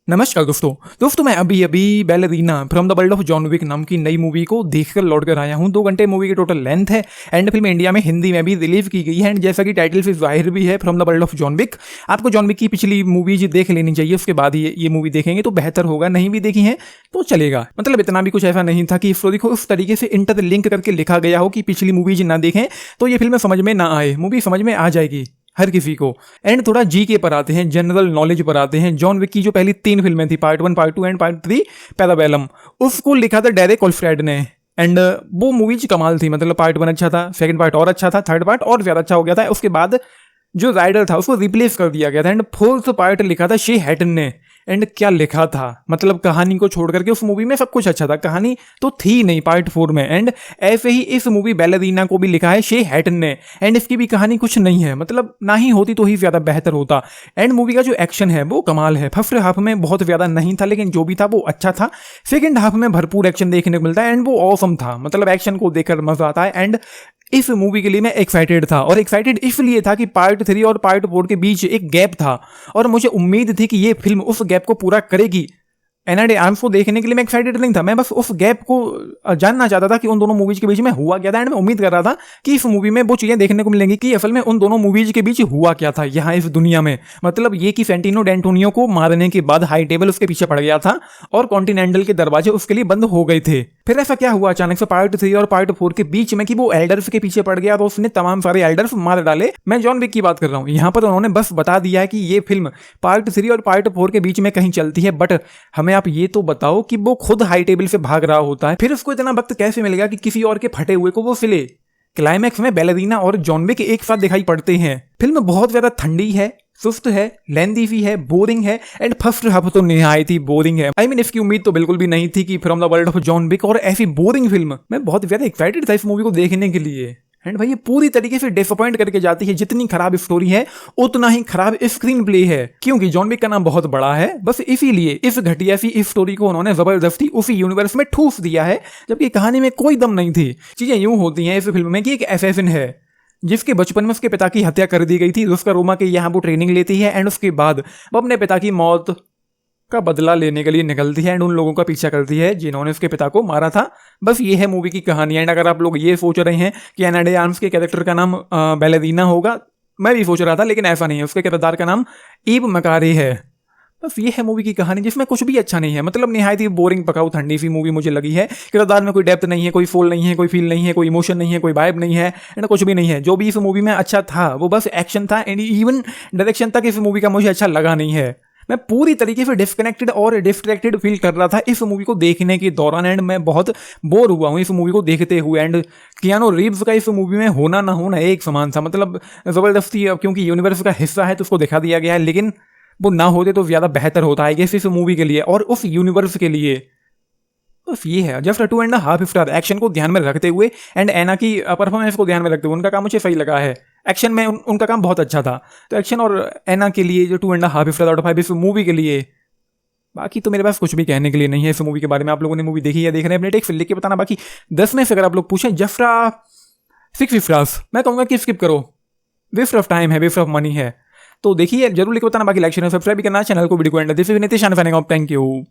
नमस्कार दोस्तों मैं अभी Ballerina from the world of John Wick नाम की नई मूवी को देखकर लौट कर आया हूं। 2 घंटे मूवी की टोटल लेंथ है एंड फिल्म इंडिया में हिंदी में भी रिलीज की गई है एंड जैसा कि टाइटल से जाहिर भी है from the world of John Wick. आपको जॉन विक की पिछली मूवीज देख लेनी चाहिए, उसके बाद ये मूवी देखेंगे तो बेहतर होगा। नहीं भी देखी है तो चलेगा, मतलब इतना भी कुछ ऐसा नहीं था कि स्टोरी को उस तरीके से इंटरलिंक करके लिखा गया हो कि पिछली मूवीज ना देखें तो ये फिल्म समझ में ना आए। मूवी समझ में आ जाएगी हर किसी को। एंड थोड़ा जीके पर आते हैं, जनरल नॉलेज पर आते हैं। जॉन विक की जो पहली 3 फिल्में थी, part 1, part 2 and part 3 Parabellum, उसको लिखा था डेरेक ओल्फ्रेड ने एंड वो मूवीज कमाल थी। मतलब पार्ट 1 अच्छा था, सेकंड पार्ट और अच्छा था, थर्ड पार्ट और ज्यादा अच्छा हो गया था। उसके बाद जो राइडर था उसको रिप्लेस कर दिया गया था एंड फोर्थ पार्ट लिखा था शे हैटन ने। एंड क्या लिखा था, मतलब कहानी को छोड़ करके उस मूवी में सब कुछ अच्छा था, कहानी तो थी नहीं पार्ट 4 में। एंड ऐसे ही इस मूवी बैलेरीना को भी लिखा है शे हैटन ने एंड इसकी भी कहानी कुछ नहीं है, मतलब ना ही होती तो ही ज्यादा बेहतर होता। एंड मूवी का जो एक्शन है वो कमाल है। फर्स्ट हाफ में बहुत ज्यादा नहीं था लेकिन जो भी था वो अच्छा था। सेकेंड हाफ में भरपूर एक्शन देखने को मिलता है एंड वो ऑसम था, मतलब एक्शन को देखकर मजा आता है। एंड इस मूवी के लिए मैं एक्साइटेड था और एक्साइटेड इसलिए था कि पार्ट 3 और पार्ट 4 के बीच एक गैप था और मुझे उम्मीद थी कि ये फिल्म उस गैप को पूरा करेगी। एनआरडे आर्म्स को देखने के लिए मैं एक्साइटेड नहीं था, मैं बस उस गैप को जानना चाहता था कि उन दोनों मूवीज के बीच में हुआ क्या था। एंड मैं उम्मीद कर रहा था कि इस मूवी में वो चीजें देखने को मिलेंगी कि असल में उन दोनों मूवीज के बीच हुआ क्या था यहाँ इस दुनिया में। मतलब ये कि फेंटिनो डेंटोनियो को मारने के बाद हाई टेबल उसके पीछे पड़ गया था और कॉन्टिनेंटल के दरवाजे उसके लिए बंद हो गए थे। फिर ऐसा क्या हुआ अचानक से पार्ट 3 और पार्ट 4 के बीच में कि वो एल्डर्स के पीछे पड़ गया तो उसने तमाम सारे एल्डर्स मार डाले। मैं जॉन विक की बात कर रहा हूँ। यहाँ पर उन्होंने बस बता दिया है कि ये फिल्म पार्ट 3 और पार्ट 4 के बीच में कहीं चलती है, बट हमें आप ये तो बताओ कि वो खुद हाई टेबल से भाग रहा होता है, फिर उसको इतना वक्त कैसे मिलेगा कि किसी और के फटे हुए को वो सिले। क्लाइमैक्स में बैलेरीना और जॉन विक एक साथ दिखाई पड़ते हैं। फिल्म बहुत ज्यादा ठंडी है, सुस्त है, लेंदी भी है, बोरिंग है एंड फर्स्ट हाफ तो निहायत ही बोरिंग है। आई मीन इसकी उम्मीद तो बिल्कुल भी नहीं थी कि from the world of John Wick और ऐसी बोरिंग फिल्म। मैं बहुत ज्यादा एक्साइटेड था इस मूवी को देखने के लिए एंड भाई ये पूरी तरीके से डिसअपॉइंट करके जाती है। जितनी खराब स्टोरी है उतना ही खराब स्क्रीन प्ले है, क्योंकि जॉन विक का नाम बहुत बड़ा है, बस इसीलिए इस घटिया सी इस स्टोरी को उन्होंने जबरदस्ती उसी यूनिवर्स में ठूस दिया है, जबकि कहानी में कोई दम नहीं थी। चीजें यूं होती हैं इस फिल्म में कि एक असैसिन है जिसके बचपन में उसके पिता की हत्या कर दी गई थी, उसका रोमा के यहाँ वो ट्रेनिंग लेती है एंड उसके बाद वो अपने पिता की मौत का बदला लेने के लिए निकलती है एंड उन लोगों का पीछा करती है जिन्होंने उसके पिता को मारा था। बस ये है मूवी की कहानी। एंड अगर आप लोग ये सोच रहे हैं कि एनाडे आर्म्स के कैरेक्टर का नाम बैलेरीना होगा, मैं भी सोच रहा था लेकिन ऐसा नहीं है। उसके किरदार का नाम ईव मकारे है। बस ये है मूवी की कहानी जिसमें कुछ भी अच्छा नहीं है। मतलब निहायत ही बोरिंग पकाऊ ठंडी सी मूवी मुझे लगी है। किरदार में कोई डेप्थ नहीं है, कोई सोल नहीं है, कोई फील नहीं है, कोई इमोशन नहीं है, कोई वाइब नहीं है एंड कुछ भी नहीं है। जो भी इस मूवी में अच्छा था वो बस एक्शन था एंड इवन डायरेक्शन तक इस मूवी का मुझे अच्छा लगा नहीं है। मैं पूरी तरीके से डिस्कनेक्टेड और डिस्ट्रैक्टेड फील कर रहा था इस मूवी को देखने के दौरान एंड मैं बहुत बोर हुआ हूँ इस मूवी को देखते हुए। एंड कियानो रीव्स का इस मूवी में होना ना होना एक समान था, मतलब जबरदस्ती, क्योंकि यूनिवर्स का हिस्सा है तो उसको दिखा दिया गया है, लेकिन वो ना होते तो ज्यादा बेहतर होता है इस मूवी के लिए और उस यूनिवर्स के लिए। बस ये है, जस्ट 2.5 स्टार एक्शन को ध्यान में रखते हुए एंड एना की परफॉर्मेंस को ध्यान में रखते हुए उनका काम मुझे सही लगा है। एक्शन में उनका काम बहुत अच्छा था, तो एक्शन और एना के लिए जो 2.5 स्टार आउट ऑफ 5 इस मूवी के लिए। बाकी तो मेरे पास कुछ भी कहने के लिए नहीं है इस मूवी के बारे में। आप लोगों ने मूवी देखी है, देख रहे हैं, अपने टेक लिख के बताना। बाकी 10 में से अगर आप लोग पूछें जफ्रा 6 स्टार्स, मैं कहूँगा कि स्किप करो, वेस्ट ऑफ टाइम है, वेस्ट ऑफ मनी है। तो देखिए जरूर लिख के बताना। बाकी लाइक शेयर सब्सक्राइब करना चैनल को, वीडियो को and this is Nitish, thank you.